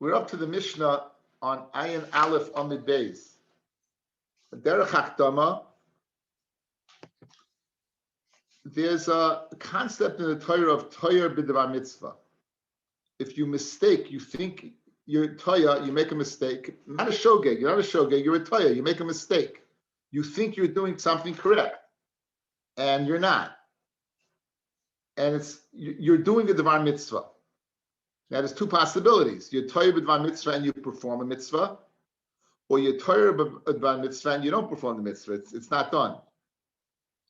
We're up to the Mishnah on Ayin Aleph Amid Beis. Derech Hakdama. There's a concept in the Torah of Toyer B'Davar Mitzvah. If you mistake, you think you're Toya, you make a mistake. Not a shogeg, you're not a shogeg, you're a Toya, you make a mistake. You think you're doing something correct, and you're not. And you're doing a Davar Mitzvah. Now there's two possibilities. You're Toyer B'Davar Mitzvah and you perform a mitzvah, or you're Toyer B'Davar Mitzvah and you don't perform the mitzvah. It's not done.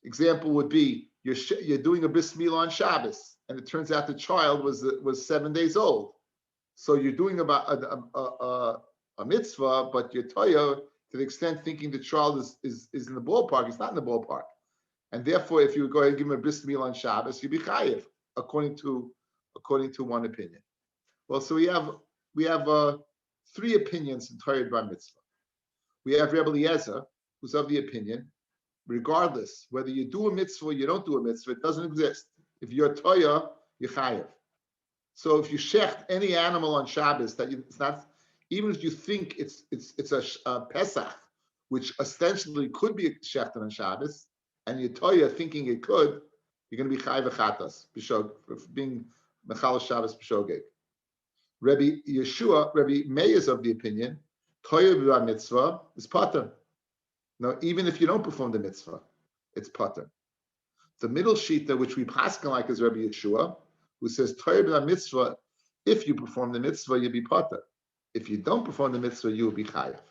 Example would be you're doing a bris milah on Shabbos, and it turns out the child was 7 days old. So you're doing about a mitzvah, but you're toya to the extent thinking the child is in the ballpark. It's not in the ballpark, and therefore, if you go ahead and give him a bris milah on Shabbos, you'd be chayiv, according to one opinion. Well, so we have three opinions in Torah bar mitzvah. We have Rabbi Eliezer, who's of the opinion, regardless whether you do a mitzvah or you don't do a mitzvah, it doesn't exist. If you're toya, you're chayiv. So if you shecht any animal on Shabbos, it's not, even if you think it's a Pesach, which ostensibly could be shechted on Shabbos, and you're toya thinking it could, you're going to be chayiv chatas for being mechal Shabbos b'shogeg. Rabbi Meir is of the opinion toya b'var mitzvah is pater. Now, even if you don't perform the mitzvah, it's pater. The middle shita, which we paskin like, is Rabbi Yeshua, who says Torah b'la mitzvah. If you perform the mitzvah, you'll be pater. If you don't perform the mitzvah, you will be chayiv.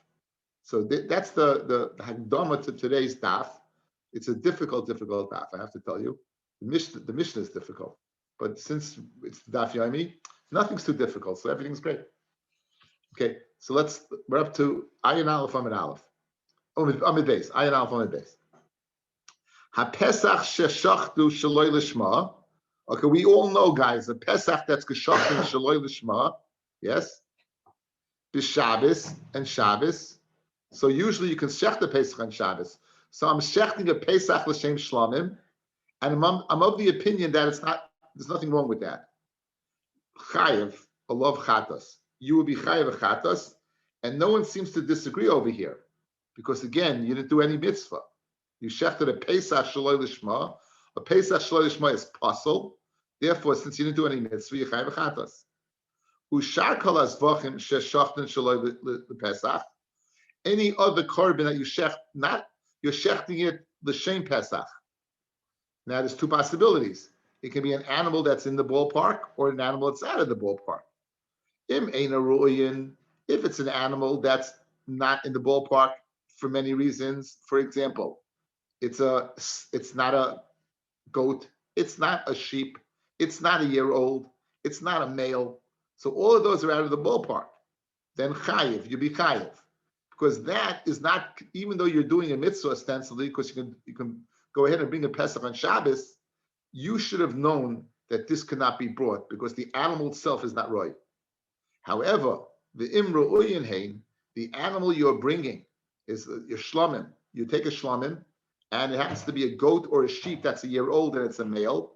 So that's the hagdama to today's daf. It's a difficult daf. I have to tell you, the Mishnah is difficult, but since it's Daf Yomi, nothing's too difficult, so everything's great. Okay, so we're up to Ayin Aleph Amid Aleph. Amid Beis. Ayin Aleph Amid Beis. HaPesach sheshachtu shaloi lishma. Okay, we all know, guys, the Pesach that's geshachtu shaloi lishma. Yes, b'Shabbos and Shabbos. So usually you can shech the Pesach on Shabbos. So I'm shechting a Pesach l'shem shlamim, and I'm of the opinion that there's nothing wrong with that. Chayev, a love chatas. You will be chayev chatas, and no one seems to disagree over here, because again, you didn't do any mitzvah. You shechted a Pesach shaloi lishma. A Pesach shaloi lishma is pasul. Therefore, since you didn't do any mitzvah, you chayev chatas. Ushar kol hazvachim sheshachtin shaloi lePesach. Any other korban that you shecht, you're shechting it l'shem Pesach. Now, there's two possibilities. It can be an animal that's in the ballpark or an animal that's out of the ballpark. Im eina ru'uyin, if it's an animal that's not in the ballpark for many reasons. For example, it's not a goat, it's not a sheep, it's not a year old, it's not a male. So all of those are out of the ballpark. Then chayiv, you be chayiv. Because that is not, even though you're doing a mitzvah ostensibly, because you can go ahead and bring a Pesach on Shabbos, you should have known that this cannot be brought because the animal itself is not right. However, the imru uyin hein, the animal you're bringing is your shlamim. You take a shlamim, and it happens to be a goat or a sheep that's a year old and it's a male,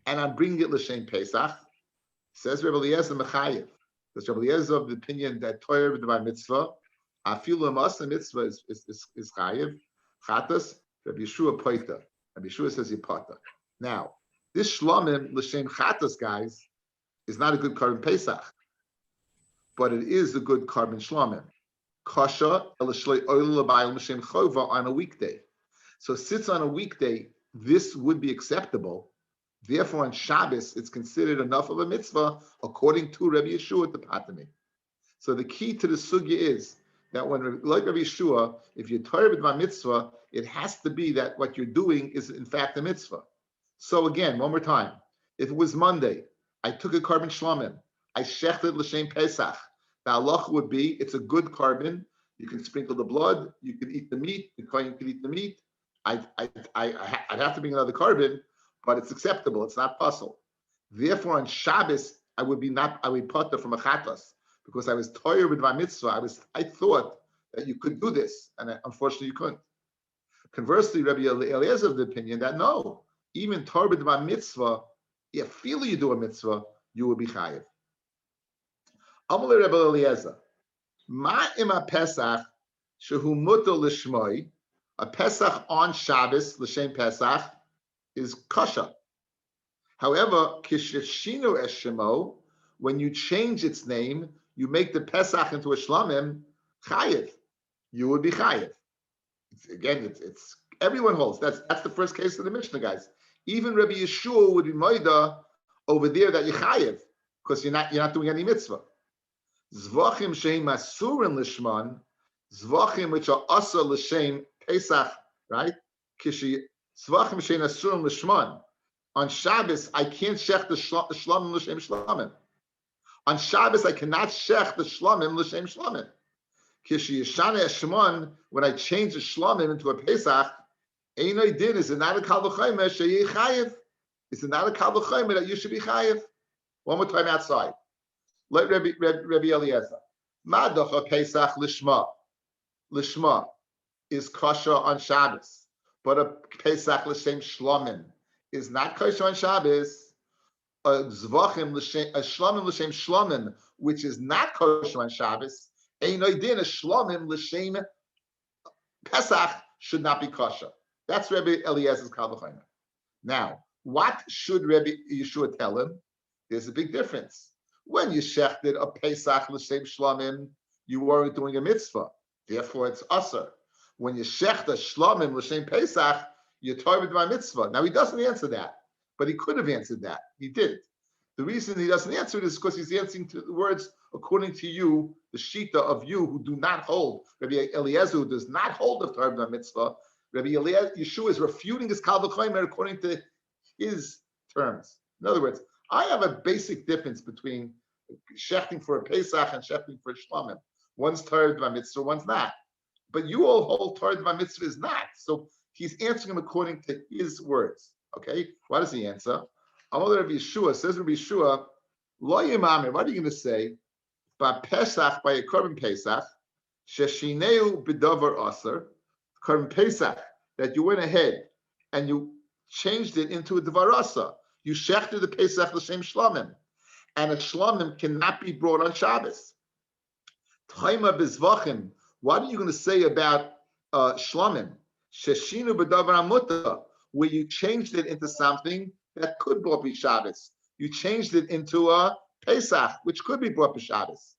and I'm bringing it l'shem Pesach. Says Rabbi Eliezer Mechayev, because Rabbi Eliezer is of the opinion that Torah b'davar mitzvah, afilu masa mitzvah is chayev, chatas. Rabbi Yeshua poita. Rabbi Yeshua says you pata. Now, this shlamim l'shem chatas, guys, is not a good korban Pesach, but it is a good korban shlamim. Kasha elishlei oil l'bayil m'shem chova on a weekday. So since on a weekday this would be acceptable, therefore on Shabbos it's considered enough of a mitzvah according to Rabbi Yeshua the Patami. So the key to the sugya is that when, like Rabbi Yeshua, if you're Torah b'dvar mitzvah, it has to be that what you're doing is in fact a mitzvah. So again, one more time, if it was Monday, I took a korban shlamim, I shechted l'shem Pesach, the halacha would be it's a good korban. You can sprinkle the blood, you can eat the meat, the kohen can eat the meat. I'd have to bring another korban, but it's acceptable. It's not puzzle. Therefore, on Shabbos, I would potter from a chatas because I was toyer with my mitzvah. I thought that you could do this, and unfortunately, you couldn't. Conversely, Rabbi Eliezer is of the opinion that no, even toyer with my mitzvah, if you do a mitzvah, you will be chayiv. Amalei Rebbe Eliezer. Ma ima Pesach shehu mutal lishmoi. A Pesach on Shabbos l'shem Pesach is kosher. However, kisheshinu es shemo, when you change its name, you make the Pesach into a shlamim, chayiv. You would be chayiv. It's everyone holds. That's the first case of the Mishnah, guys. Even Rabbi Yeshua would be moida over there that you chayiv because you're not doing any mitzvah. Zvachim sheim asurin lishman, zvachim which are asa l'shem Pesach, right? Kishi zvachim sheim asurin lishman. On Shabbos, I can't shech the shlamim l'shem shlamim. On Shabbos, I cannot shech the shlamim l'shem shlamim. Kishi yeshana eshmon, when I change the shlamim into a Pesach, einay din, is it not a kal v'chaymer sheyeh chayiv? Is it not a kal v'chaymer that you should be chayiv? One more time outside. Let Rabbi Eliezer. Madach Pesach lishma. Lishma is kosher on Shabbos, but a Pesach l'shem shlamim is not kosher on Shabbos. A zvachim l'shem, a shlamim l'shem shlamim, which is not kosher on Shabbos, einay din, a shlamim l'shem Pesach should not be kosher. That's Rabbi Eliezer's kal v'chaymer. Now, what should Rabbi Yeshua tell him? There's a big difference. When you shechted a Pesach l'shem shlamim, you weren't doing a mitzvah. Therefore, it's usher. When you shecht a shlamim l'shem Pesach, you're targeted by mitzvah. Now, he doesn't answer that, but he could have answered that. He didn't. The reason he doesn't answer it is because he's answering to the words according to you, the shita of you who do not hold. Rabbi Eliezer, who does not hold of targeted by mitzvah. Rabbi Yeshua is refuting his kal v'chaymer according to his terms. In other words, I have a basic difference between shechting for a Pesach and shechting for a shlamim. One's targeted by mitzvah, one's not. But you all hold targeted by mitzvah is not. So he's answering him according to his words. Okay? What does he answer? Amalei Rabbi Yeshua, says Rabbi Yeshua, Lo yimamir, what are you going to say? By Pesach, by a korban Pesach, sheshineu b'davar aser, korban Pesach, that you went ahead and you changed it into a davar aser. You shechted the Pesach l'shem shlamim, and a shlamim cannot be brought on Shabbos. Taima bezvachim. What are you going to say about shlamim? Sheshinu b'davar amutta, where you changed it into something that could brought be Shabbos. You changed it into a Pesach, which could be brought be Shabbos.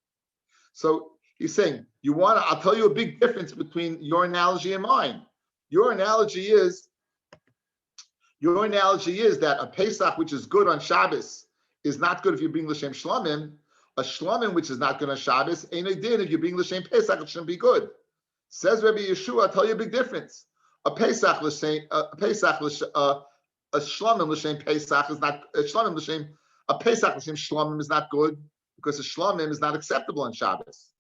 So he's saying, I'll tell you a big difference between your analogy and mine. Your analogy is that a Pesach, which is good on Shabbos, is not good if you're being l'shem shlamim. A shlamim, which is not good on Shabbos, ain't a din. If you're being l'shem Pesach, it shouldn't be good. Says Rabbi Yeshua, I'll tell you a big difference. A shlamim l'shem Pesach is not a Pesach l'shem shlamim is not good because a shlamim is not acceptable on Shabbos.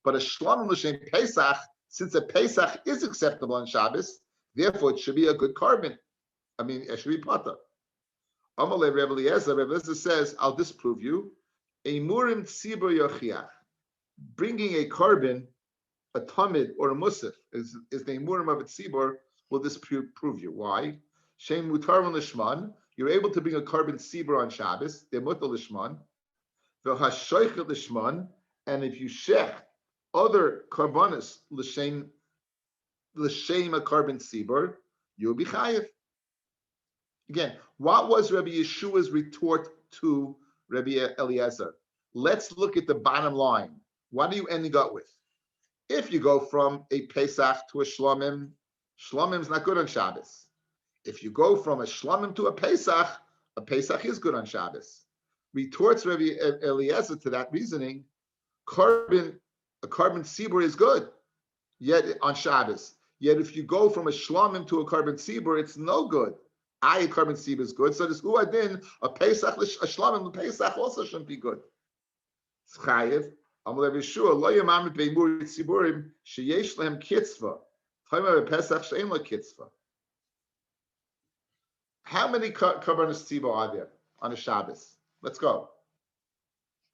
But a shlamim l'shem Pesach, since a Pesach is acceptable on Shabbos, therefore it should be a good korban. It should be pata. Amalei Rebbe Eliezer says, I'll disprove you. Eimurim tzibur yochiach. Bringing a korban, a tamid or a musaf is the eimurim of a tzibur will disprove you. Why? Shem mutar lishman. You're able to bring a korban tzibur on Shabbos. They're mutar lishman. V'hashoichet lishman. And if you shech other korbanos l'shem a korban tzibur, you'll be chayiv. Again, what was Rabbi Yeshua's retort to Rabbi Eliezer? Let's look at the bottom line. What are you ending up with? If you go from a Pesach to a shlamim, shlamim is not good on Shabbos. If you go from a shlamim to a Pesach is good on Shabbos. Retorts Rabbi Eliezer to that reasoning, a korban tzibur is good, yet on Shabbos. Yet if you go from a shlamim to a korban tzibur, it's no good. A korban tzibur is good. So this uadin, a Pesach, a shlamim, a Pesach also shouldn't be good. It's chayiv. Amalei Yeshua, lo yamamit beimur tziburim sheyesh lehem kitzva. Taima Pesach she'en lo kitzva. How many korbanos tzibur are there on a Shabbos? Let's go.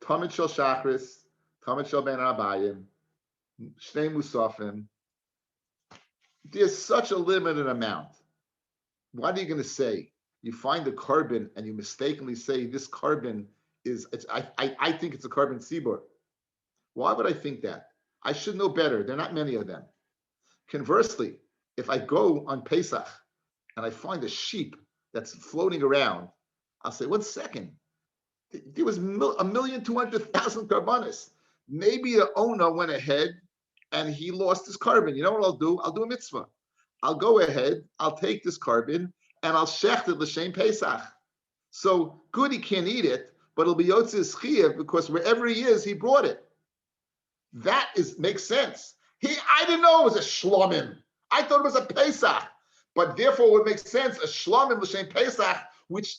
Tamid shel shachris, tamid shel ben arbayim, shnei musafim. There's such a limited amount. What are you going to say? You find a korban and you mistakenly say this korban is. I think it's a korban tzibur. Why would I think that? I should know better. There are not many of them. Conversely, if I go on Pesach and I find a sheep that's floating around, I'll say, 1 second, there was 1,200,000 karbanis. Maybe the owner went ahead and he lost his carbon. You know what I'll do? I'll do a mitzvah. I'll go ahead, I'll take this carbon, and I'll shecht it l'shem Pesach. So good, he can't eat it, but it'll be yotzei schiyah because wherever he is, he brought it. That makes sense. I didn't know it was a shlomim. I thought it was a Pesach. But therefore, it would make sense, a shlomim l'shem Pesach, which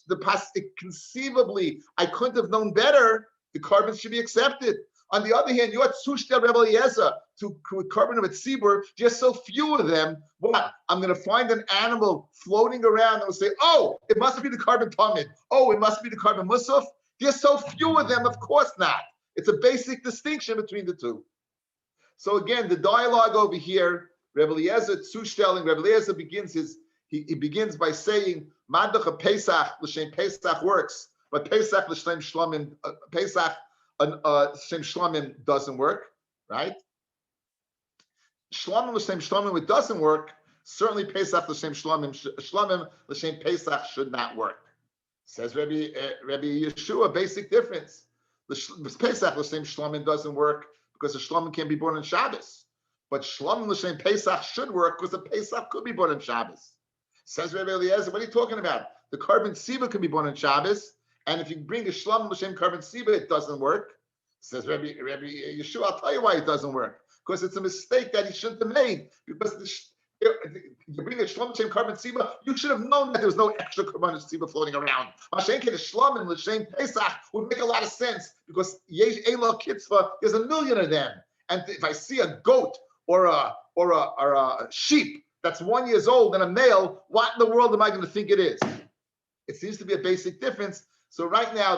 conceivably I couldn't have known better, the carbon should be accepted. On the other hand, you're Tzushtel Rebbe Eliezer to carbon with tzibur, just so few of them. What? I'm going to find an animal floating around and will say, oh, it must be the carbon tamid. Oh, it must be the carbon musaf. There's so few of them, of course not. It's a basic distinction between the two. So again, the dialogue over here, Rebbe Eliezer Tzushtel, Rebbe Eliezer begins he begins by saying, Madach Pesach, l'shem Pesach works, but Pesach l'shem Shlomim, Pesach Shem Shlomim doesn't work, right? Shlomim l'shem Shlomim, it doesn't work. Certainly Pesach l'shem Shlomim l'shem Pesach should not work. Says Rabbi Yeshua, basic difference. The Pesach l'shem Shlomim doesn't work because the Shlomim can't be born on Shabbos. But Shlomim l'shem Pesach should work because the Pesach could be born on Shabbos. Says Rabbi Eliezer, what are you talking about? The carbon siba can be born on Shabbos, and if you bring a Shlomim l'shem carbon siba, it doesn't work. Says Rabbi Yeshua, I'll tell you why it doesn't work. Because it's a mistake that he shouldn't have made. Because you bring a Shlomim l'shem carbon siba, you should have known that there was no extra carbon siba floating around. Mashenke the Shlomim l'shem Pesach would make a lot of sense because Yesh Ela Kitzvah, there's 1,000,000 of them, and if I see a goat or a sheep that's 1 year old and a male, what in the world am I going to think it is? It seems to be a basic difference. So right now,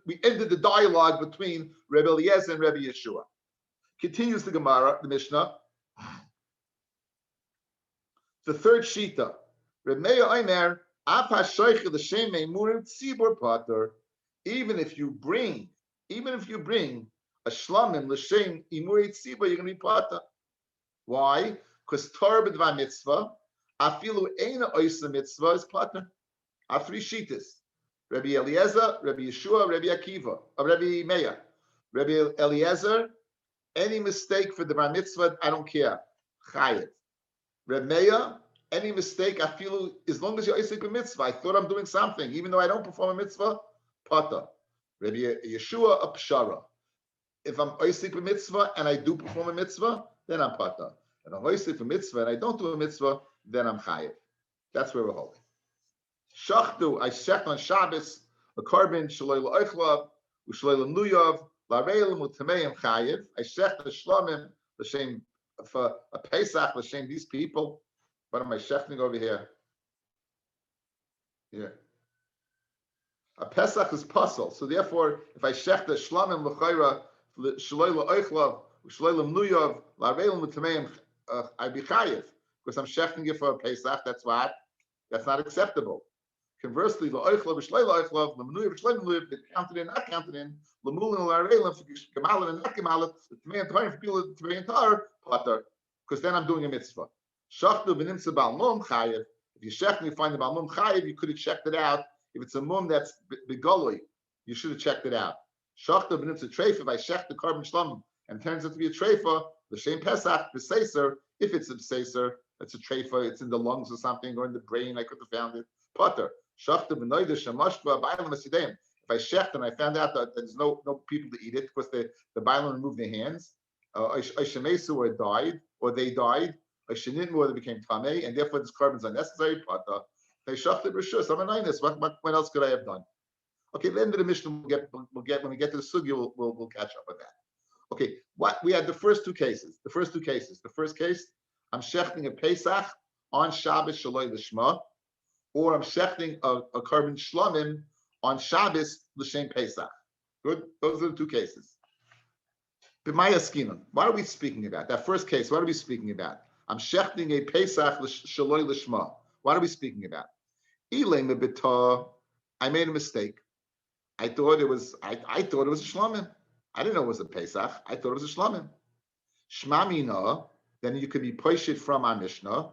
we ended the dialogue between Rebbe Eliezer and Rebbe Yeshua. Continues the Gemara, the Mishnah. The third shita. Reb Meir Omer, Af hashoich l'shem meimurim tzibur pater. Even if you bring a shlamim l'shem imuri tzibur, you're going to be pater. Why? Because Torah b'dvar mitzvah, afilu eina oisa mitzvah is pater. I have three shitas. Rabbi Eliezer, Rabbi Yeshua, Rabbi Akiva, Rabbi Meir. Rabbi Eliezer, any mistake for the bar mitzvah, I don't care. Chayet. Rabbi Meir, any mistake, I feel as long as you're Isaac mitzvah, I thought I'm doing something, even though I don't perform a mitzvah, pata. Rabbi Yeshua, a pshara. If I'm Isaac mitzvah and I do perform a mitzvah, then I'm pata. If I'm Isaac mitzvah and I don't do a mitzvah, then I'm chayev. That's where we're holding. Shachtu, I shecht on Shabbos, a carbon, shaloi la'oichlav, u'shaloi l'nuyav, la'reilim u'tameim chayev. I shecht the shlamim, l'shem, for a Pesach, l'shem these people. What am I shechting over here? Yeah. A Pesach is puzzle. So therefore, if I shecht the shlamim l'chayra, shaloi la'oichlav, u'shaloi l'nuyav, la'reilim u'tameim, I'd be chayev. Because I'm shechting it for a Pesach, that's not acceptable. Conversely, la'oichlav v'shlei la'oichlav, l'menuyav v'shlei menuyav, counted in, not counted in, l'mulin l'areilim, gemalim and not gemalim, l'tmei and tarim, l'tmei and tar, pater, because then I'm doing a mitzvah. Shachtu v'nimtza bal mum chayev. If you shech and you find the bal mum chayev, you could have checked it out. If it's a mum that's begoloi, you should have checked it out. Shachtu v'nimtza treifa, if I shech the carbon shlamim and turns out to be a treifa, l'shem pesach, the seiser, if it's a seiser, it's a treifa, it's in the lungs or something, or in the brain, I could have found it. Pater. If I shecht and I found out that there's no people to eat it because the bailam removed their hands, or died, or they died, or they became tamei, and therefore this carbon is unnecessary. What else could I have done? Okay, the end of the Mishnah we'll get when we get to the sugya, we'll catch up with that. Okay, what we had the first two cases. The first case, I'm shechting a Pesach on Shabbos shaloi l'shma, or I'm shechting a carbon shlamim on Shabbos l'shem Pesach. Good? Those are the two cases. B'maya skinan. What are we speaking about? That first case, what are we speaking about? I'm shechting a Pesach shaloi l'shma. What are we speaking about? Ilay mebitah. I made a mistake. I thought it was a shlamim. I didn't know it was a Pesach. I thought it was a Shlamim. Shmamina, then you could be poishit from our Mishnah.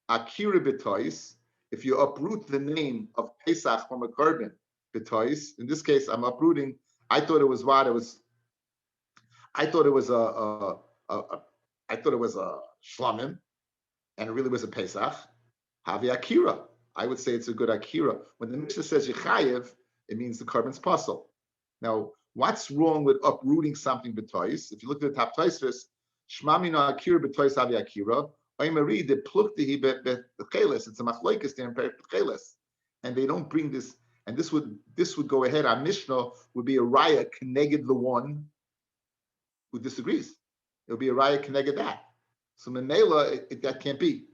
Akira betois, if you uproot the name of Pesach from a korban, betois. In this case, I'm uprooting. I thought it was what it was. I thought it was I thought it was a Shlamim, and it really was a Pesach. Havi Akira. I would say it's a good Akira. When the Mishnah says Yechayev, it means the korban's puzzle. Now, what's wrong with uprooting something betois? If you look at the top Tosfos, Shmamina Akira betois Havi Akira. Oimari de pluktihi becheles. It's a machlokes there in becheles, and they don't bring this. And this would go ahead. Our Mishnah would be a raya connected the one who disagrees. It would be a raya connected that. So Memela, that can't be.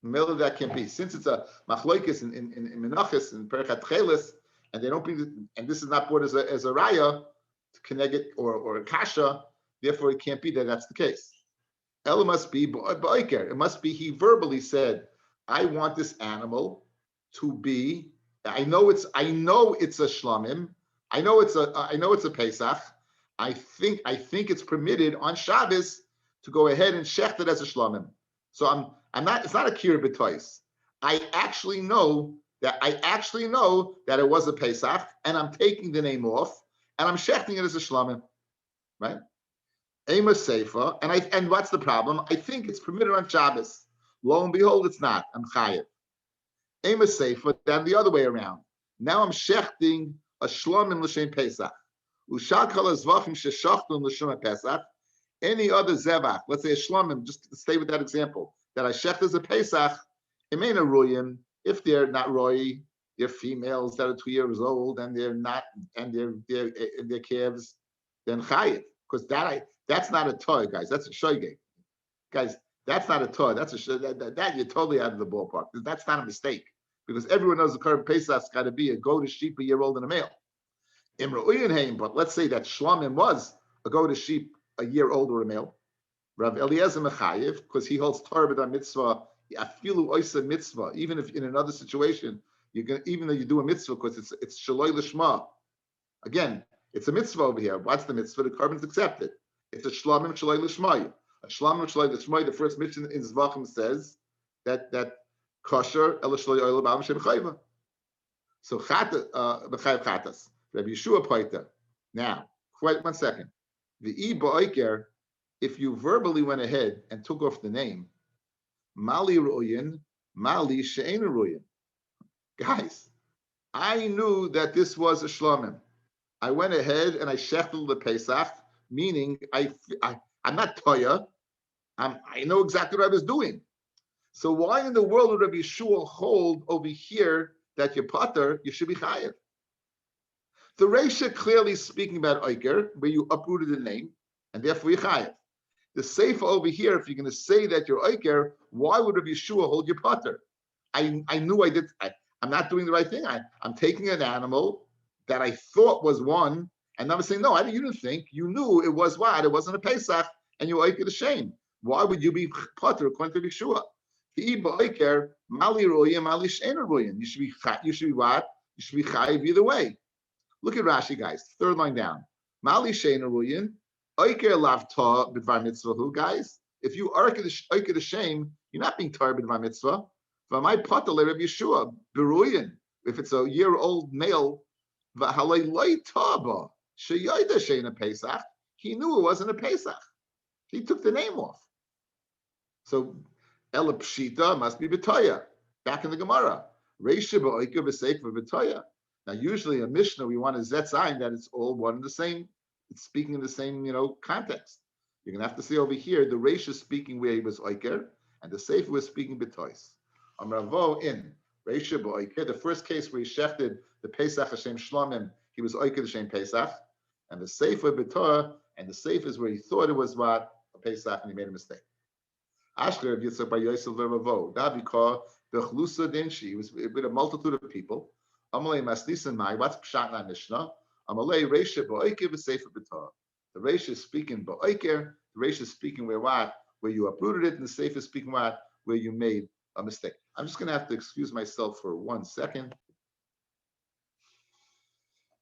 Memela, that can't be. Since it's a machlokes in Menachos and Perichat Cheles, and they don't bring it, and this is not brought as a raya to connect it or a kasha, therefore it can't be that that's the case. Ella must be ba'oker. It must be he verbally said, "I want this animal to be." I know it's a shlamim. I know it's a Pesach. I think it's permitted on Shabbos to go ahead and shecht it as a shlamim. So I'm not. It's not a kir b'tois. I actually know that it was a Pesach, and I'm taking the name off, and I'm shechting it as a shlamim, right? Ema Seifa, and what's the problem? I think it's permitted on Shabbos. Lo and behold, it's not. I'm chayiv. Ema Seifa, then the other way around. Now I'm shechting a shlamim l'shem Pesach. Ushakal zvachim sheshachtum l'shem Pesach. Any other zevach, let's say a shlamim, just to stay with that example, that I shecht as a Pesach, it ain't a ruyim. If they're not roy, they're females that are 2 years old and they're not, and they're calves, then chayiv, because that's not a toy, guys. That's a shoygeg. Guys, that's not a toy. That's that you're totally out of the ballpark. That's not a mistake. Because everyone knows the current Pesach's got to be a goat, a sheep, a year old, and a male. But let's say that Shlamim was a goat, a sheep, a year old, or a male. Rav Eliezer Mechayev, because he holds Torah b'da mitzvah, afilu oisa mitzvah, even if in another situation, even though you do a mitzvah, because it's shaloi lishma. Again, it's a mitzvah over here. What's the mitzvah? The korban's accepted. It's a shlamim shaloi l'shmai. A shlamim shaloi l'shmai. The first mission in Zvachim says that kosher el shaloi oil b'am shem chayva. So b'chayv chatas. Rabbi Yeshua Paita. Now, wait 1 second. The e ba'oker, if you verbally went ahead and took off the name, mali ru'yin, mali she'en ru'yin. Guys, I knew that this was a shlamim. I went ahead and I shechted the Pesach, meaning I'm not toya. I know exactly what I was doing. So why in the world would Rabbi Yeshua hold over here that you're potter, you should be chayev? The Reisha clearly speaking about Oiker, where you uprooted the name, and therefore you're chayev. The Seifa over here, if you're going to say that you're Oiker, why would Rabbi Yeshua hold your potter? I knew I did. I'm not doing the right thing. I'm taking an animal that I thought was one, and I'm saying, no, you didn't think. You knew it was what? It wasn't a Pesach, and you Oiker the shame. Why would you be potter according to Yeshua? Mali royim, mali she'ena royim. You should be what? You should be chayiv either way. Look at Rashi, guys. Third line down. Mali she'ena royim. Oiker lavta b'dvar mitzvahu, guys. If you oiker the shame, you're not being tar b'dvar mitzvah. V'amai potter le Rabbi Yeshua beruyin. If it's a year-old male, v'halei loy taba she'yoyda she'ena Pesach. He knew it wasn't a Pesach. He took the name off. So Ela Pshita must be B'toya. Back in the Gemara. Reisha ba'oker b'sefer B'toya. Now, usually a Mishnah, we want a Zetzayin that it's all one and the same. It's speaking in the same, context. You're going to have to see over here, the Reisha speaking where he was Oiker, and the Sefer was speaking B'tois. Amravo in Reisha ba'oker, the first case where he shefted the Pesach Hashem Shlomim, he was Oiker Hashem Pesach, and the Sefer B'toya, and the Sefer is where he thought it was what? A Pesach, and he made a mistake. Ashler Yitzchak by Yosef Veravo. Davika the Chlusa Dinshi was with a multitude of people. Amalei Maslisan Mai. What's Pshat na Mishnah? Amalei Reisha Ba'oker v'Sefer B'Torah. The Reisha is speaking Ba'oker. The Reisha is speaking where what? Where you uprooted it, and the Sefer is speaking what? Where you made a mistake. I'm just going to have to excuse myself for 1 second.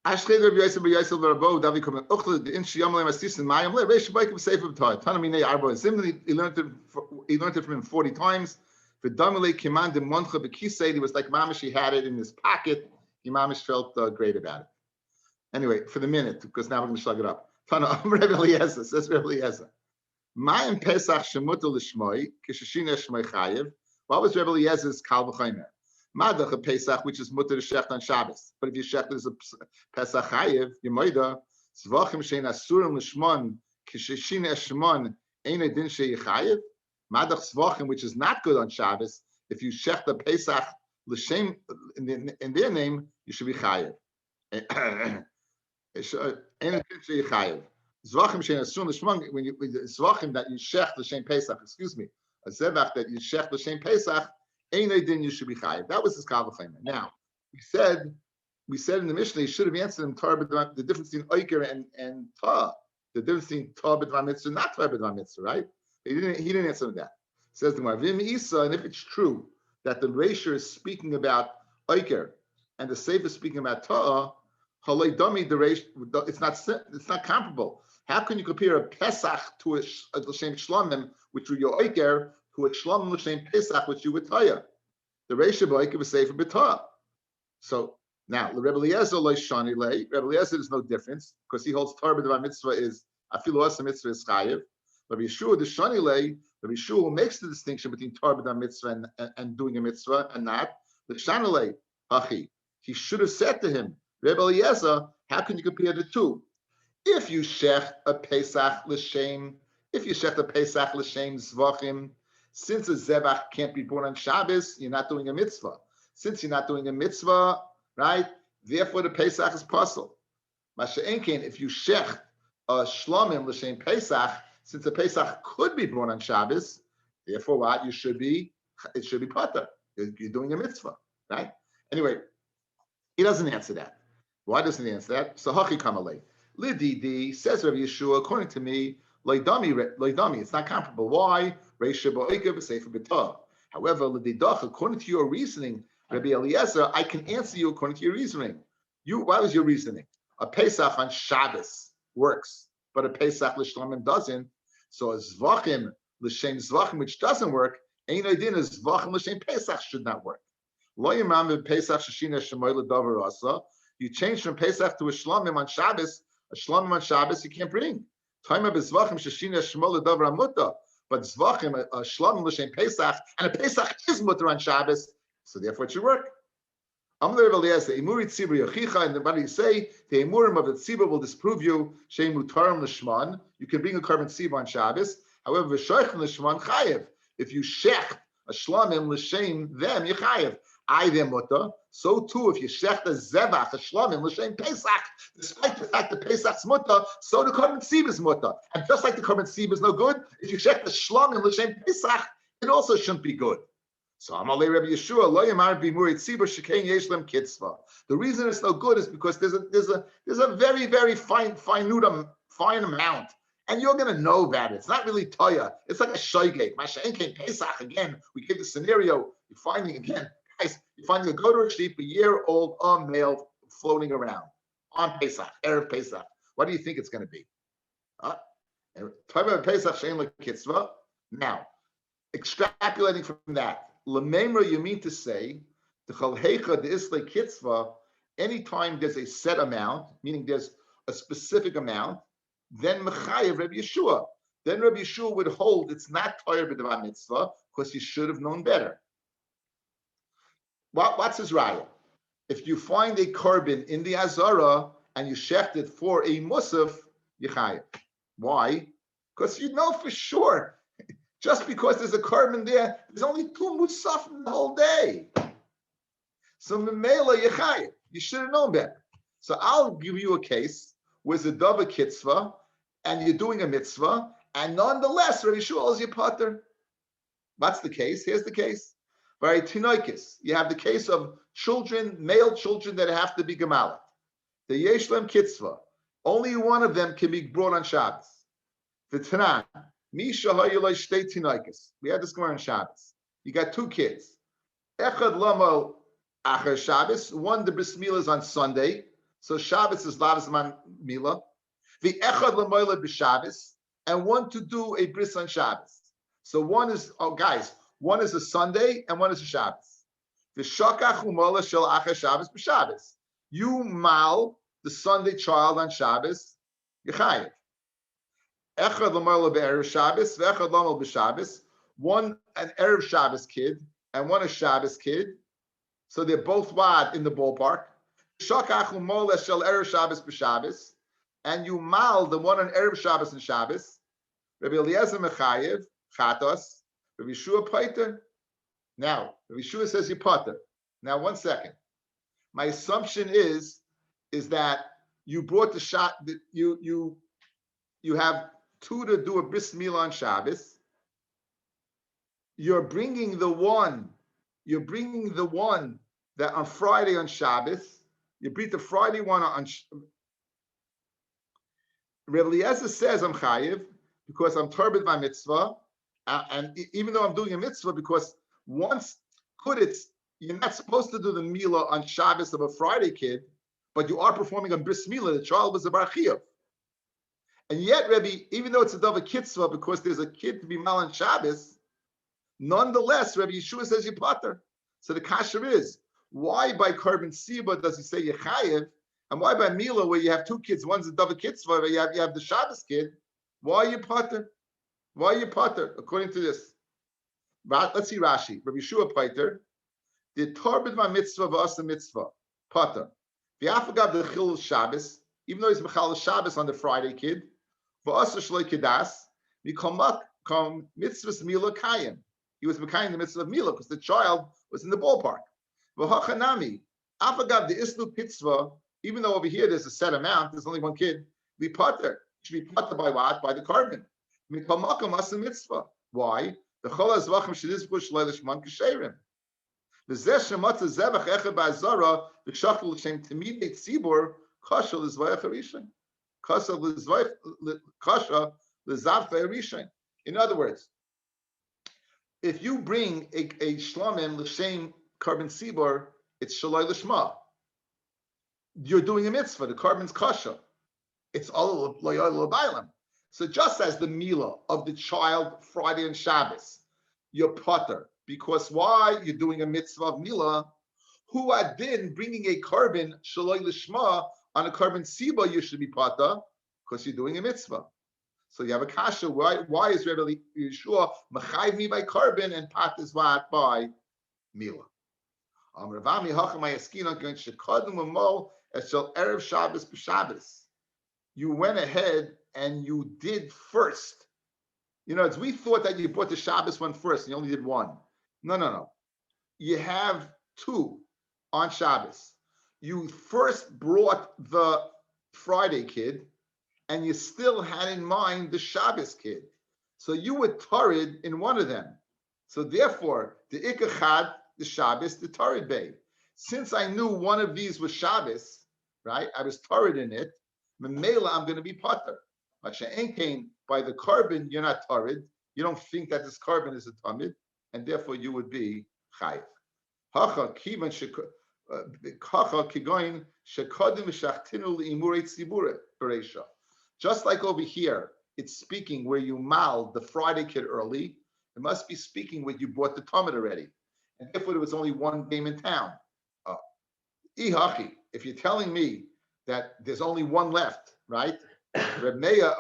Ashkei Rabbi Yosef b'Yosef v'Rabbo Davi Komen Uchle the Inshi Yom Leim Asisin Mayim Le Reish Baikim Sefer B'Torah Tanamine Arba Zimli he learned it from him 40 times. For Damile Kiman de Moncha B'Kisei he was like Mamish, he had it in his pocket. He Mamish felt great about it. Anyway, for the minute, because now we're going to slug it up. Tana Rabbi Eliezer says Rabbi Eliezer. Mayim Pesach Shemuta L'Shmoi Kishashina Shmoi Chayev. What was Rabbi Eliezer's Kal V'Chaymer? Madach a Pesach, which is mutter to shecht on Shabbos. But if you shecht is a Pesach Chayev, Yemoida, Zvachim Shein Asurim L'Shmon, Kishashin Eshmon, Ein Din Shei Chayev. Madach Zvachim, which is not good on Shabbos, if you shecht a Pesach L'Shem in their name, you should be Chayev. Ein Din Shei Chayev. Zvachim Shein Asurim L'Shmon, when you Zvachim that you shecht L'Shem Pesach, a Zevach that you shecht L'Shem Pesach, you should be chayiv. That was his kavachayim. Now we said in the Mishnah, he should have answered him the difference between oiker and ta, the difference between ta b'dvar mitzvah, not ta b'dvar mitzvah, right? He didn't answer that. Says the Gemara, Vim Isa, and if it's true that the Reisha is speaking about oiker and the Sefer is speaking about ta, halay dami the Reish, it's not comparable. How can you compare a Pesach to a l'shem shlomim, which were your oiker, to a shlom l'shem Pesach, which you would taya? The Reisha b'oikev was safer b'tah. So now the Rebbe Eliezer loishani lei. Rebbe Eliezer is no difference because he holds Torah b'dvar mitzvah is afilu asa mitzvah is chayiv. Rabbi Yeshua the shani lei. Rabbi Yeshua who makes the distinction between Torah b'dvar mitzvah and doing a mitzvah and not the shani lei. Hachi. He should have said to him, Rebbe Eliezer, how can you compare the two? If you shech a Pesach l'shem, zvachim, since a zevach can't be born on Shabbos, you're not doing a mitzvah. Since you're not doing a mitzvah, right? Therefore, the Pesach is puzzle. Masha'enkein, if you shech a shlomim l'shem Pesach, since a Pesach could be born on Shabbos, therefore, what it should be pater. You're doing a mitzvah, right? Anyway, he doesn't answer that. Why doesn't he answer that? So hachi kamalei. Lididi says Rabbi Yeshua, according to me, loidami, it's not comparable. Why? However, according to your reasoning, Rabbi Eliezer, I can answer you according to your reasoning. Why was your reasoning? A Pesach on Shabbos works, but a Pesach l'shlamim doesn't. So a zvachim l'shem zvachim, which doesn't work, ein idin is zvachim l'shem Pesach should not work. Lo yimam Pesach sheshina shemoy l'davar asa. You change from Pesach to a shlamim on Shabbos. A shlamim on Shabbos you can't bring. Taima b'zvachim sheshina shemoy l'davar amutta. But zvachim, a shlamim l'shem Pesach, and a Pesach is mutter on Shabbos, so therefore it should work. Amar Eliezer, Emuri tzibur yochicha, and what do you say? The emurim of the tzibur will disprove you. Shein mutarim l'shman. You can bring a carbon tzibur on Shabbos. However, v'shoichem l'shman chayev. If you shecht a shlamim l'shem them, you chayev. I them mutter. So too, if you shecht a zevach, a shlamim l'shem Pesach, despite the fact that Pesach's mutter, so the carbon tzibur is mutter. And just like the carbon tzibur is no good, if you shecht a shlamim l'shem Pesach, it also shouldn't be good. So Amalei Rabbi Yeshua lo yamar b'muri tzibur shekein yesh lem kitzva. The reason it's no good is because there's a very very fine amount, and you're going to know about it. It's not really toya. It's like a shoygate. Masha'enkein Pesach again. We give the scenario. You're finding a goat or a sheep, a year-old male floating around on Pesach, erev Pesach. What do you think it's going to be? Pesach shein le kitzva. Now, extrapolating from that. Lememra, you mean to say, the chalhecha the isle kitzva, anytime there's a set amount, meaning there's a specific amount, then mechayev Rabbi Yeshua. Then Rabbi Yeshua would hold it's not Torah b'davar mitzvah because he should have known better. What's his raya? If you find a korban in the azara and you shecht it for a musaf, you chayev. Why? Because you know for sure. Just because there's a korban there, there's only 2 musaf in the whole day. So memela yechayev. You should have known better. So I'll give you a case where there's a dava kitzvah and you're doing a mitzvah, and nonetheless, Rabbi Yeshua is your pater. What's the case? Here's the case. Very tinoikis. You have the case of children, male children that have to be gemalit. The yeshlem kitzvah. Only one of them can be brought on Shabbos. The Tanan. We had this going on Shabbos. You got 2 kids. Echad lamo acher Shabbos. One the bris milah is on Sunday. So Shabbos is Lavasman Mila. The Echad Lamoila b'Shabbos, and one to do a bris on Shabbos. So one is, guys, one is a Sunday and one is a Shabbos. The Shakach Umola Shel Acha Shabbos b'Shabbos. You mal the Sunday child on Shabbos, Yechayev. Echad Lamoila b'Erev Shabbos, ve'Echad Lamoila b'Shabbos. One an Erev Shabbos kid and one a Shabbos kid. So they're both wad in the ballpark. Shakach Umola Shel Erev Shabbos b'Shabbos. And you mal the one on Erev Shabbos and Shabbos. Rabbi Eliezer Mechayev, Chatos, Rabbi Yeshua Paiter. Now, Rabbi Yeshua says you pater. Now, 1 second. My assumption is that you brought the shot that you have two to do a bris milah on Shabbos. You're bringing the one that on Friday on Shabbos. You bring the Friday one on. Rabbi Eliezer says I'm chayiv because I'm turbid by mitzvah, and even though I'm doing a mitzvah, because once you're not supposed to do the milah on Shabbos of a Friday kid, but you are performing a bris milah. The child was a bar chiyuv, and yet Rabbi, even though it's a dava kitzvah, because there's a kid to be mal on Shabbos, nonetheless Rabbi Yeshua says you pater. So the kasher is, why by korban siba does he say you chayiv? And why by Mila, where you have two kids, one's a Dava Kitzvah, where you have the Shabbos kid, why are you pater? Why are you pater? According to this. Let's see Rashi. Rabbi Yeshua pater. The Torbid my mitzvah v'asa mitzvah. Pater. The Afagav the Chil Shabbos, even though he's Mechal Shabbos on the Friday kid, v'asa shloi kedas, mikomak kom mitzvahs Mila kayim. He was Mekayim the mitzvah of Mila because the child was in the ballpark. V'hachanami. Afagav the Islu Kitzvah. Even though over here there's a set amount, there's only one kid, we pater. Should be pater by what? By the korban. Mitzvah. Why? The cholas v'achim shedizbush leilishman kasherim. V'zeh shemata zevach echad ba'azara v'shachal l'shem temidei tzibur kasha l'zvayach harishan. Kasha l'zav harishan. In other words, if you bring a shlamim l'shem korban tzibur, it's shaloi l'shma. You're doing a mitzvah. The korban's kasha. It's all loyal bailam. So just as the milah of the child Friday and Shabbos, you're pater because why you're doing a mitzvah of milah? Who adin bringing a korban shaloi lishma on a korban siba you should be pater because you're doing a mitzvah. So you have a kasha. Why is Rabbi Yeshua machayv me by korban and pat is what by milah? Ravami hachamay eskin going shekadum amol. Erev Shabbos b'Shabbos. You went ahead and you did first. You know, we thought that you brought the Shabbos one first and you only did one. No. You have two on Shabbos. You first brought the Friday kid and you still had in mind the Shabbos kid. So you were tarid in one of them. So therefore, the ikachad, the Shabbos, the tarid bay. Since I knew one of these was Shabbos, right? I was tarid in it. Memela, I'm going to be pater. But she'enkein, by the korban, you're not tarid. You don't think that this korban is a tamid, and therefore you would be chayiv. Hacha kivan kigoin shekodim shachtinu leimurei tzibure bereisha. Just like over here, it's speaking where you mal the Friday kid early. It must be speaking where you bought the tamid already, and therefore there was only one game in town. If you're telling me that there's only one left, right? Reb Meir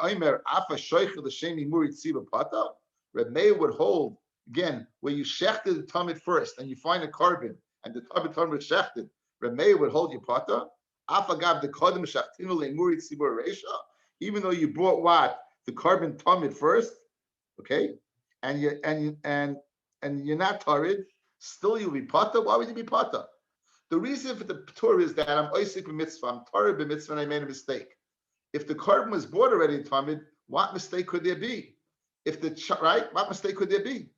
would hold, again, where you shechted the tamid first and you find a korban and the tamid was shechted, Reb Meir would hold your pata. Even though you brought what? The korban tamid first, okay? And you're not tarid, still you'll be pata. Why would you be pata? The reason for the Torah is that I'm oisik b'mitzvah, I'm Torah b'mitzvah, and I made a mistake. If the korban was bought already in Talmud, what mistake could there be? What mistake could there be?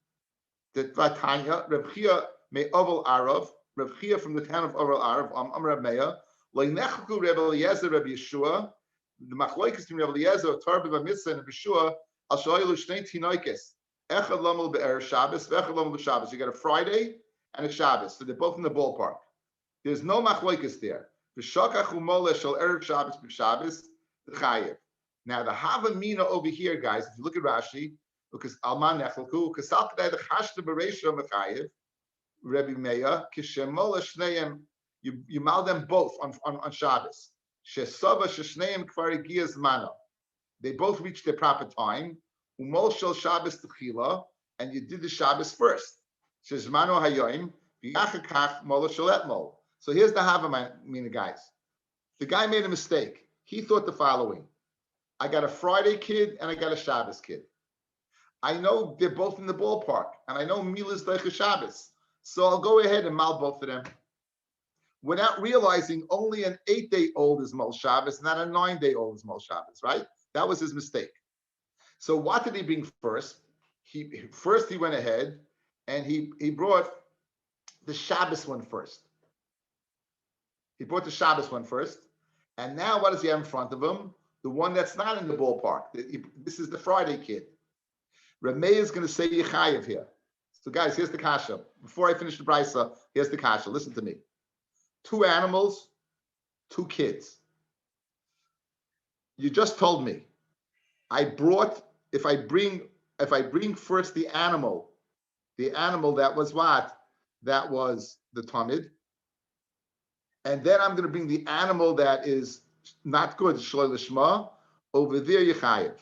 The Vatanya, Reb Chia me Oval Arav, Reb Chia from the town of Oval Arav, Reb Meir, Loinechaku Reb Eliezer, Reb Yeshua, the Machloikas between Reb Eliezer, Torah b'mitzvah, and Yeshua, Al Shayilu Shnei Tinoikes, Echad Lomel be'er Shabbos, V'echad Lomel b'Shabbos. You got a Friday and a Shabbos, so they're both in the ballpark. There's no machloikas there. V'shakach u'moleh shel erev Shabbos b'Shabbos chayev. Now the Havamina over here, guys, if you look at Rashi, because Alman Nechelku, Kasal Kedai the Chashta Bereisha Mechayev, Rebbe Meir, Kishemola Shneim, you mal them both on Shabbos. Shesava Sheshneim Kvar Giyaz Mana. They both reached their proper time. Umol Shel Shabbos Techila, and you did the Shabbos first. Shezmano Hayoim, V'yachakach Mola Shel Etmol. So here's the Havamina, guys. The guy made a mistake. He thought the following. I got a Friday kid and I got a Shabbos kid. I know they're both in the ballpark, and I know Mila's Leicha Shabbos. So I'll go ahead and mal both of them. Without realizing only an 8-day-old is Mal Shabbos, not a 9-day-old is Mal Shabbos, right? That was his mistake. So what did he bring first? He went ahead and he brought the Shabbos one first. He brought the Shabbos one first. And now what does he have in front of him? The one that's not in the ballpark. This is the Friday kid. Rabbi is going to say Yechayev here. So guys, here's the kasha. Before I finish the brisa, here's the kasha. Listen to me. 2 animals, 2 kids. You just told me. If I bring first the animal that was what? That was the tamid. And then I'm going to bring the animal that is not good, Shloi Lishma, over there Yechayev.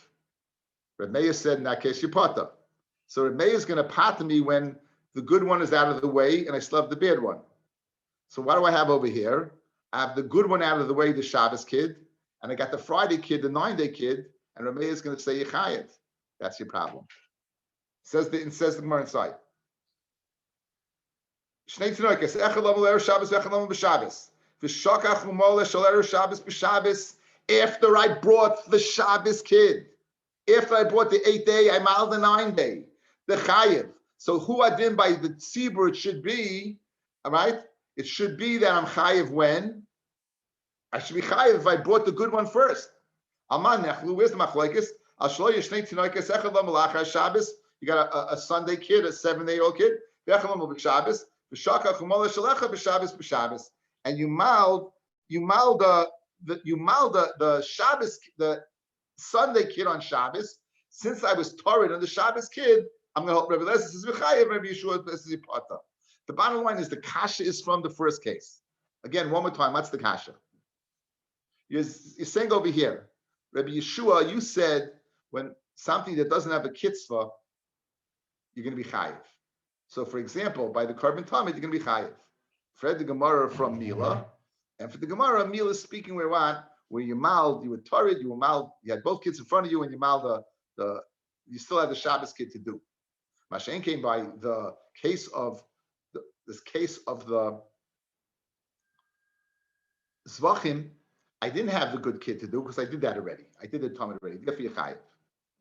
Reb Meir said, in that case, you pata. So Reb Meir is going to pata me when the good one is out of the way and I still have the bad one. So what do I have over here? I have the good one out of the way, the Shabbos kid, and I got the Friday kid, the 9-day kid, and Reb Meir is going to say Yechayev. That's your problem. It says the Gemara inside. Shnei Tinoikes, Echad Lamal Erev Shabbos, Echad Lamal B'Shabbos. V'shakach Umoleh Shel Erev Shabbos B'Shabbos. After I brought the Shabbos kid, after I brought the 8-day, I maled the 9-day, the Chayev. So who adin by the tzibur, it should be, all right? It should be that I'm Chayev when? I should be Chayev if I brought the good one first. Alman Nechlu, where's the Machlokes? I'll show you Shnei Tinoikes, Echad Lamal Achar Shabbos. You got a Sunday kid, a 7-day-old kid. Echad Lamal B'Shabbos. V'shakach Umoleh Shel Echad B'Shabbos B'Shabbos. And you mal the Shabbos, the Sunday kid on Shabbos. Since I was torrid on the Shabbos kid, I'm going to help Rabbi Lezer says V'chayev, Rabbi Yeshua says Yipata. The bottom line is the kasha is from the first case. Again, one more time, what's the kasha? You're saying over here, Rabbi Yeshua, you said when something that doesn't have a kitzvah, you're going to be chayev. So, for example, by the carbon tamid, you're going to be chayev. For the Gemara from Mila, and for the Gemara, Mila is speaking where what? Where you maled, you were torrid, you had both kids in front of you, and you maled you still had the Shabbos kid to do. Mashen came by the case of this case of the Zvachim. I didn't have the good kid to do because I did that already. I did the tamid already.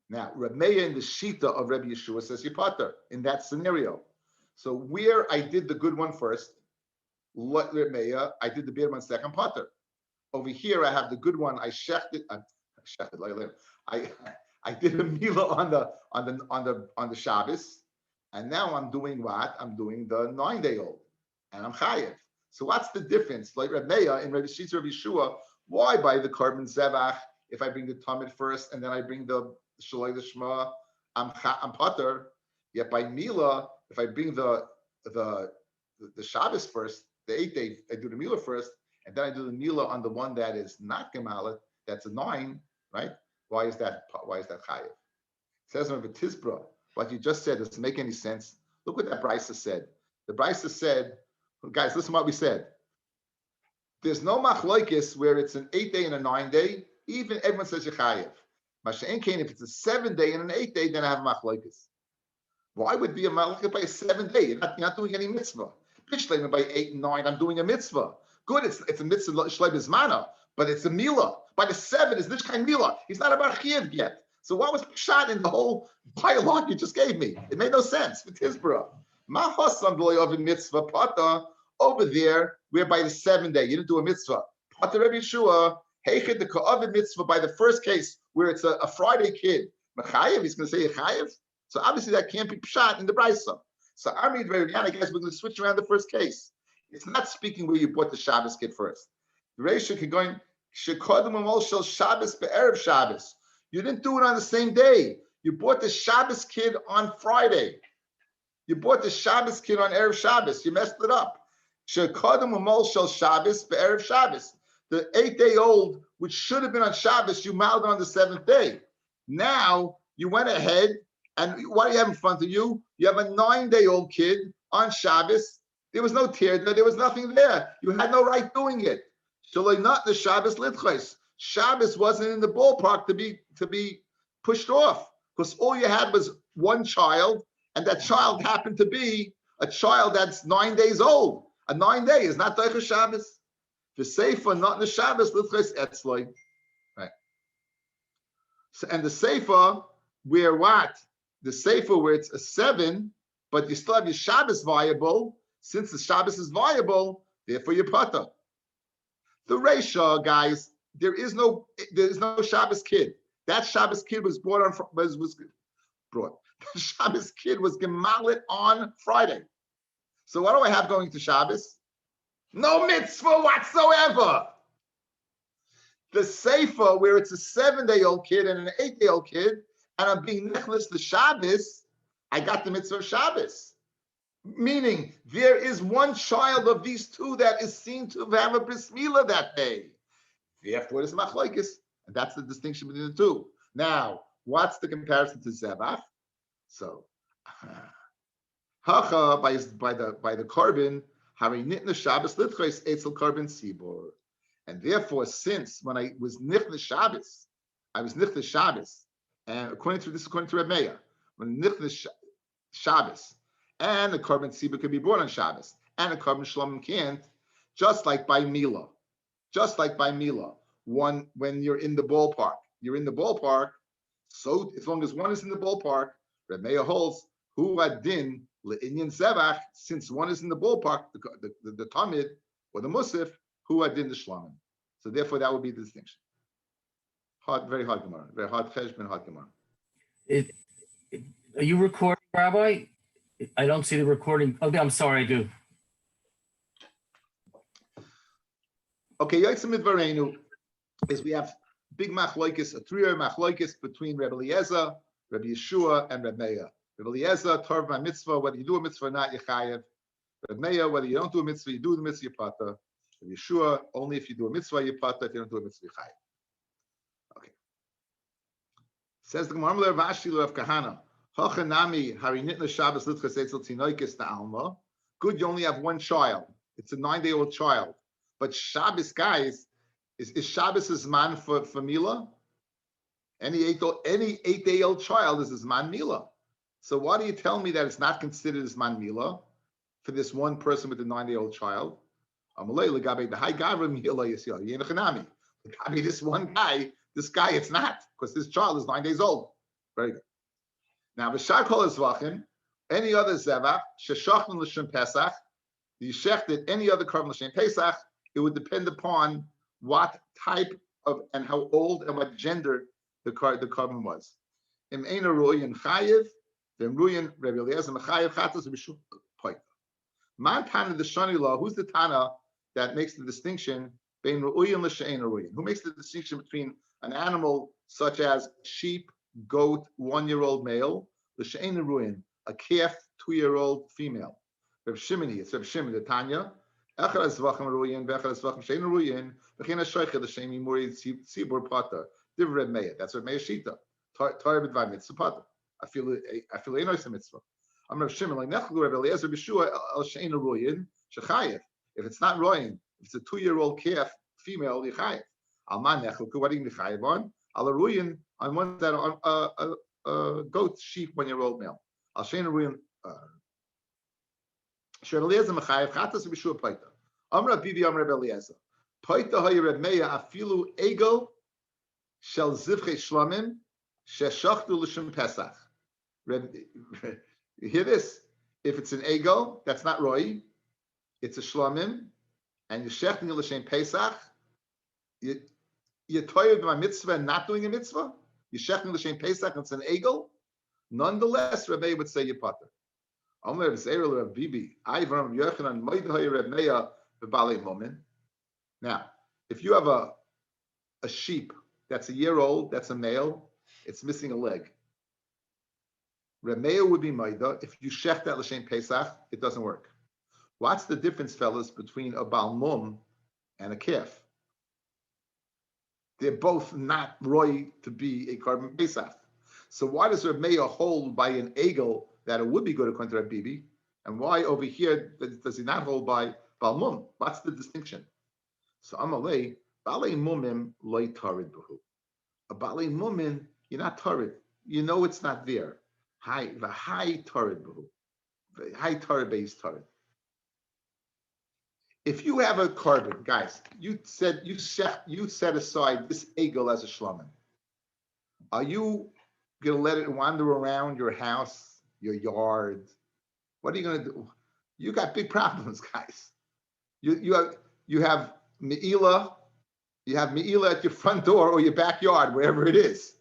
Now, Reb Meir in the Shita of Rabbi Yeshua says Yipater in that scenario. So where I did the good one first, Reb Meir, I did the bad one second, Pater. Over here, I have the good one. I shechted. I did a mila on the Shabbos, and now I'm doing what? I'm doing the 9-day-old, and I'm chayev. So what's the difference? Like Reb Meir in Rabbi Shita of Yeshua, why by the carbon zevach? If I bring the tamid first and then I bring the shaloi the shema, I'm pater. Yet by mila, if I bring the Shabbos first, the 8-day, I do the mila first, and then I do the mila on the one that is not gemalit, that's a 9, right? Why is that chayev? It says in Tizbra, what you just said doesn't make any sense. Look what that brisa said. The brisa said, guys, listen to what we said. There's no machlokes where it's an 8-day and a 9-day. Even everyone says yechayev. Masha'en kain, if it's a 7-day and an 8-day, then I have machlokes. Why would be a machlokes by a 7-day? You're not doing any mitzvah. Bishleim by 8 and 9, I'm doing a mitzvah. Good, it's a mitzvah shleim izmana, but it's a mila. By the 7 is this kind of mila. He's not about chiyuv yet. So what was shot in the whole dialogue you just gave me? It made no sense. With Tizbra, mahasam b'loyavim mitzvah pata over there, where by the 7th day you didn't do a mitzvah. Pata Rabbi Yeshua, heichid the ka'avim mitzvah by the first case where it's a Friday kid. Mechayev, he's going to say yechayev. So obviously that can't be pshat in the brisa. So I guess we're going to switch around the first case. It's not speaking where you bought the Shabbos kid first. The Reisha could go in, Shekodem Amol Shel Shabbos Be'erev Shabbos. You didn't do it on the same day. You bought the Shabbos kid on Friday. You bought the Shabbos kid on Erev Shabbos. You messed it up. Shekodem Amol Shel Shabbos Be'erev Shabbos. The 8-day-old, which should have been on Shabbos, you mouthed on the 7th day. Now you went ahead, and what do you have in front of you? You have a 9-day-old kid on Shabbos. There was no tear there. There was nothing there. You had no right doing it. Shaloi not the Shabbos litchos. Shabbos wasn't in the ballpark to be pushed off, because all you had was one child, and that child happened to be a child that's 9 days old. A 9-day is not Doicha Shabbos. The Sefer not in the Shabbos litchos etzloi. Right. So, and the Sefer where what? The Sefer where it's a 7, but you still have your Shabbos viable. Since the Shabbos is viable, therefore you're pata. The Reisha, guys, there is no Shabbos kid. That Shabbos kid was brought on was brought. The Shabbos kid was gemalit on Friday. So what do I have going to Shabbos? No mitzvah whatsoever. The Sefer, where it's a 7-day-old kid and an 8-day-old kid, and I'm being nichnas the Shabbos, I got the mitzvah of Shabbos. Meaning, there is one child of these two that is seen to have a bris milah that day. Therefore, it's machlokes, and that's the distinction between the two. Now, what's the comparison to zebach? So, hacha by the korban, hari nitna Shabbos litchos etzel korban sibor, and therefore, since when I was nichna Shabbos, I was nichna Shabbos, and according to Reb Meir, when nichna Shabbos. And the korban tzibur could be brought on Shabbos, and the korban shlomim can't. Just like by Mila, when you're in the ballpark. So as long as one is in the ballpark, Reb Meir holds hu adin le'inyan zevach. Since one is in the ballpark, the tamid or the musif, hu adin the shlomim. So therefore, that would be the distinction. Very hard gemara, very hard cheshbon, hard gemara. Are you recording, Rabbi? I don't see the recording. Okay, I'm sorry, I do. Okay, Yotzim Midvarenu is we have big machlokes, a 3-year machlokes between Rebbe Eliezer, Rebbe Yeshua, and Rebbe Meir. Rebbe Eliezer, Torv my mitzvah, whether you do a mitzvah or not, you chayev. Rebbe Meir, whether you don't do a mitzvah, you do the mitzvah, you pata. Rebbe Yeshua, only if you do a mitzvah, you pata. If you don't do a mitzvah, you chayev. Okay. Says the Gemara, Rav Ashi, Rav Kahana. Good, you only have one child. It's a 9-day-old child. But Shabbos, guys, is Shabbos man for Mila? Any 8-day-old child is man Mila. So why do you tell me that it's not considered as man Mila for this one person with a 9-day-old child? This one guy, it's not, because this child is 9 days old. Very good. Now, v'shar kol zvachim, any other zevach, sheshachnu l'shem Pesach, the shechted any other korban l'shem Pesach, it would depend upon what type of and how old and what gender the korban was. Im eina ruyin chayiv, then ruyin Rebbe Eliezer mechayiv chatas v'shu poita. Man tana the shani law. Who's the tana that makes the distinction between ruyin l'she'ein ruyin? Who makes the distinction between an animal such as sheep, goat, 1-year-old male, the she'ein ruin, a calf, 2-year-old female. Reb Shimoni, it's Reb Shimon, the Tanya. Echad zvachim ruin, v'echad zvachim she'ein ruin, v'chein ha'shoichel l'she'im imuri tzibur pata. Div Reb Meir, that's Reb Meir Shita. Torah b'dvar mitzvah pata. I feel einois a mitzvah. I'm Reb Shimon, like nechlu Reb Eliezer b'shua el she'ein ruin, shechayev. If it's not ruin, if it's a 2-year-old calf, female, yechayev. Alman nechlu, what are you yechayev on? Al ruin, on one that on goat, sheep, 1-year-old male. Al shein ruin. Shel Eliezer mechayev chatas b'shua paita. Amra bivi amra Eliezer. Paita hayi Reb Meir afilu egel shel zivchei shlamim sheshachtu l'shem Pesach. You hear this? If it's an egel, that's not roi. It's a shlamim, and you're shechting l'shem Pesach. You're tired of my mitzvah and not doing a mitzvah. You're shechting l'shem Pesach and it's an egel. Nonetheless, Rabbi would say you pater. Omer Zerel Rav Bibi, Ivram Yochanan Moidhay Reb Meir bebalei momin. Now, If you have a sheep that's a year old, that's a male, it's missing a leg. Remeya would be Maida. If you shech that l'shem Pesach, it doesn't work. What's the difference, fellas, between a balmum and a calf? They're both not roy to be a carbon Pesach. So why does Remeya hold by an egel that it would be good according to Rabbi Bibi? And why over here does he not hold by balmum? What's the distinction? So Amalei, balei mumim loy tarid b'hu. A balei mumin, you're not tarid. You know it's not there. The high tarid b'hu. The high tarid base tarid. If you have a carbon, guys, you set aside this egel as a shlomen. Are you going to let it wander around your house, your yard? What are you going to do? You got big problems, guys. You have me'ila, at your front door or your backyard, wherever it is.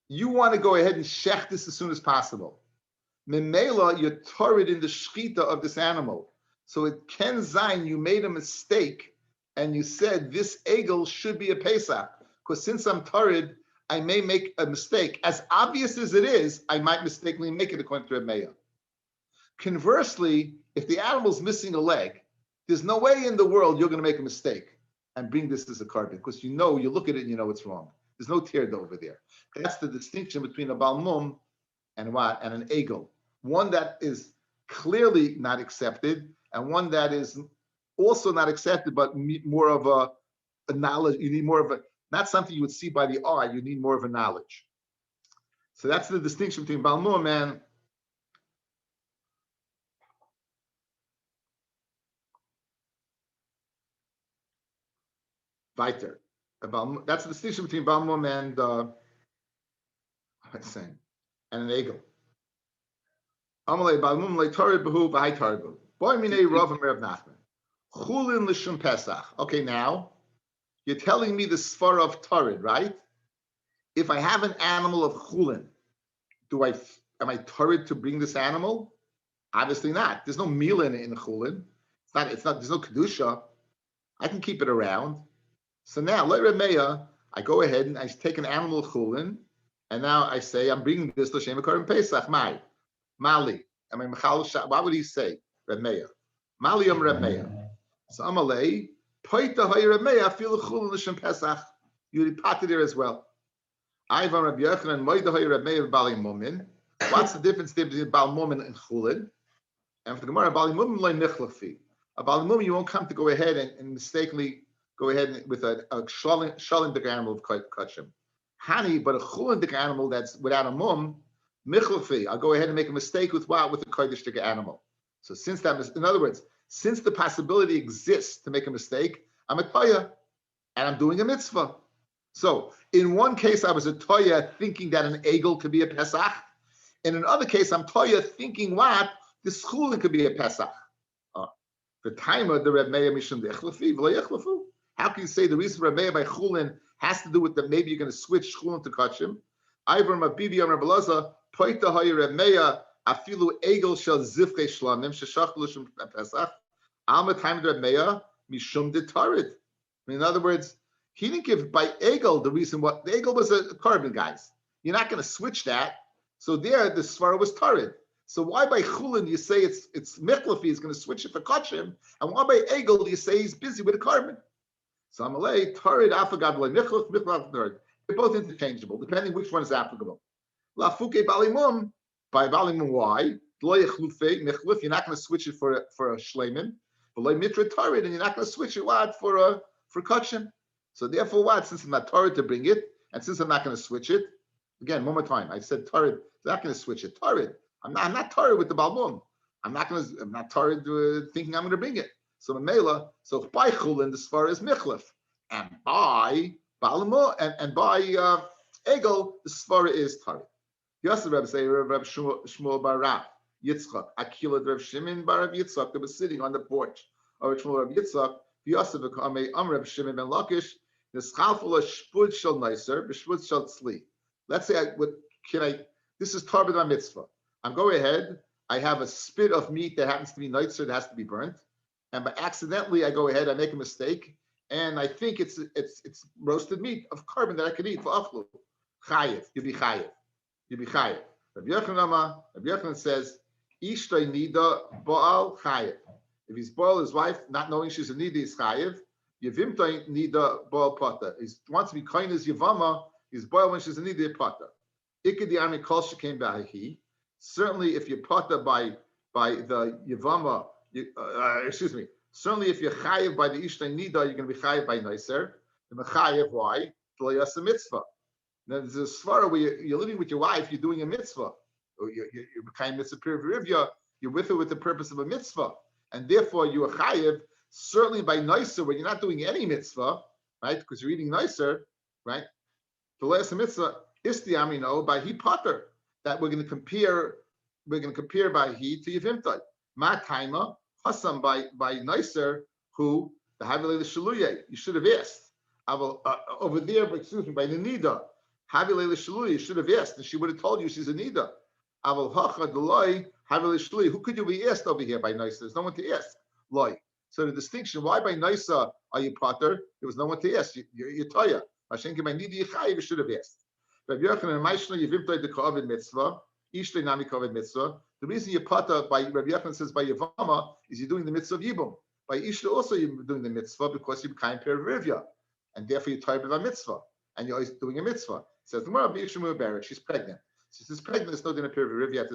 You want to go ahead and shech this as soon as possible. Memela, you're torrid in the shchita of this animal. So it can zayin, you made a mistake and you said this egel should be a Pesach. Because since I'm torrid, I may make a mistake. As obvious as it is, I might mistakenly make it according to Rabbi. Conversely, if the animal's missing a leg, there's no way in the world you're going to make a mistake and bring this as a carbon, because you look at it and you know it's wrong. There's no tirda over there. That's the distinction between a balmum and what? And an egel. One that is clearly not accepted, and one that is also not accepted, but more of a knowledge. You need more of a, not something you would see by the eye, you need more of a knowledge. So that's the distinction between balmum and weiter. That's the distinction between balmum and and an egel. Amalei balmum leitarid behu v'haitarid behu. Boy minei Rav and Rav Nachman. Chulin l'shum Pesach. Okay, now you're telling me the svara of tarid, right? If I have an animal of chulin, am I tarid to bring this animal? Obviously not. There's no meal in chulin. It's not. There's no kedusha. I can keep it around. So now, like Remeya, I go ahead and I take an animal of chulin, and now I say I'm bringing this l'shem v'karban Pesach. Mali. I mean, what would he say? Remeya. Mali yom Remeya. So Amalei, poita hay Remeya fil chulin l'shem Pesach. You potted there as well. Ivan Rabbi Yochanan moida hay Remeya v'bali mumin. What's the difference between bal mumin and chulin? And for the Gemara, bali mumin loy nichlafi. A bali mumin, you won't come to go ahead and mistakenly go ahead with a shalindik animal of kachim. Hani, but a chulindik animal that's without a mum, michlafi. I'll go ahead and make a mistake with what? With a kodesh animal. So since that, in other words, since the possibility exists to make a mistake, I'm a toya, and I'm doing a mitzvah. So in one case, I was a toya thinking that an egel could be a pesach. In another case, I'm toya thinking what? This chulin could be a pesach. The time of the Reb Meir Mishum Dechlafi, v'lo yechlafu. How can you say the reason Rabbi by chulin has to do with that? Maybe you're going to switch chulin to kachim. Ivor Mabibi Amar Belaza Poita Hayer Remeya Afilu Egel Shel Zivkei Shlamim Sheshach L'Shem Pesach Alma Time Remeya Mishum Detarid. In other words, he didn't give by Egel the reason what the Egel was a carbon, guys. You're not going to switch that. So there, the svara was tarid. So why by chulin you say it's michlafi is going to switch it for kachim, and why by Egel you say he's busy with a carbon? So Amalei, Tarid, Afagad, Michlaf, Tarid. They're both interchangeable, depending which one is applicable. La Fuke Balimum, by Balimum, why? You're not going to switch it for a Shleiman. But Mitra Tarid, and you're not going to switch it what for Kachim. So therefore, what? Since I'm not Tarid to bring it, and since I'm not going to switch it, again, one more time, I said Tarid, I'm not going to switch it. Tarid. I'm not Tarid with the Balmum. I'm not Tarid thinking I'm going to bring it. So Mamela, so by chulin the svara is michlef, and by balamo and by egel the svara is tari. Yosef Rebbe say Reb Shmuel bar Rav Yitzchak Akila Reb Shimon bar Rav Yitzchak that was sitting on the porch of Shmuel Reb Yitzchak. Yosef Kame Reb Shimon ben Lakish the schalfula shpud shel nicer b'shpud shel tzli. Let's say this is tarbid my mitzvah. I'm going ahead. I have a spit of meat that happens to be nicer that has to be burnt. And by accidentally, I go ahead, I make a mistake, and I think it's roasted meat of carbon that I could eat for achlu. Chayev, you'll be chayev. You'll be chayev. Rabbi Yochanan says, Ishtay nida baal chayev. If he's boiled his wife, not knowing she's a nida, he's chayev. Yevimtay nida baal pata. He wants to be kind as yavama. He's boiled when she's a nida pata. Ikedi ami kol shekain b'ahi. Certainly, if you're pata by the yavama, certainly if you're chayev by the ishtay nida, you're going to be chayev by noiser. And chayev, why? T'layas a mitzvah. Now, there's a svara where you're living with your wife, you're doing a mitzvah. Or you're kind mitzvah pirivya, you're with her with the purpose of a mitzvah. And therefore, you are chayev, certainly by noiser, when you're not doing any mitzvah, right? Because you're eating noiser, right? T'layas a mitzvah, isti amino, by he potter. That we're going to compare by he to Yevimtai. Ma taima, Hasam by Nicer, who the Havilei the Shaluye. You should have asked. Over there, by the Nida. Havilei the Shaluye, you should have asked, and she would have told you she's a Nida. Aval Hacha Deloi, Havilei Shaluye. Who could you be asked over here by Nicer? There's no one to ask. Loi. So the distinction, why by Nicer are you potter? There was no one to ask. You're Toya. Mashenke by Nida Yichayev, you should have asked. Rabbi Yochanan Maishna Yevimtai the Kovid Mitzvah. Ishtay Nami Kovid Mitzvah. The reason you pata by Rabbi Yochanan says by Yavama is you're doing the mitzvah of Yibum. By Ishta also you're doing the mitzvah because you're kind perivya, and therefore you're tired of a mitzvah, and you're always doing a mitzvah. It says the Gemara B'Yishmu Barak, she's pregnant. She's pregnant. There's no din of perivya,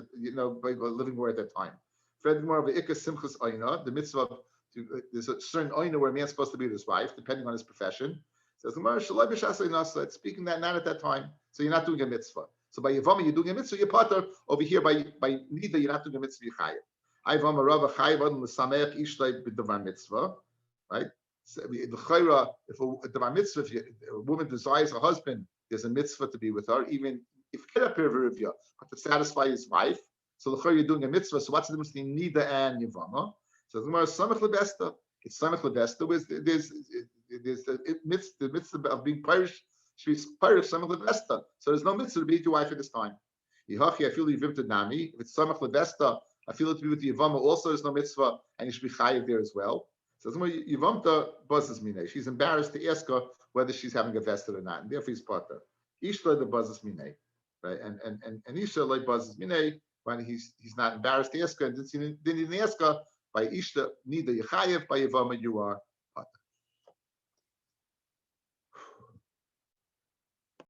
by living war at that time. Fred Gemara B'Ika Simchas Oina, the mitzvah. There's a certain Oina where a man's supposed to be with his wife, depending on his profession. It says the Gemara Shalai B'Shasei Nasa. It's speaking that not at that time, so you're not doing a mitzvah. So by Yavama, you're doing a mitzvah, you're potter. Over here, by Nida, you're not doing a mitzvah, you're chayev. Ayvama Rava chayev adon l'sameach ishtay b'davar mitzvah, right? So, if a davar mitzvah, if a woman desires a husband, there's a mitzvah to be with her, even if kera perivya, but to satisfy his wife. So you're doing a mitzvah. So what's the difference between Nida and Yavama? So the Gemara samech lebesta. It's samech lebesta. There's the mitzvah of being parish. She's parish samach levesta. So there's no mitzvah to be with your wife at this time. Yihachi, I feel yivimta nami. If it's samach levesta, I feel it to be with the Yavama also. There's no mitzvah, and you should be chayiv there as well. So Yivamta buzzes mine. She's embarrassed to ask her whether she's having a vested or not, and therefore he's potter. Ishla the buzzes mine, right? And Isha like buzzes mine when he's not embarrassed to ask her, and didn't even ask her by Ishla neither Yechayev by Yavama you are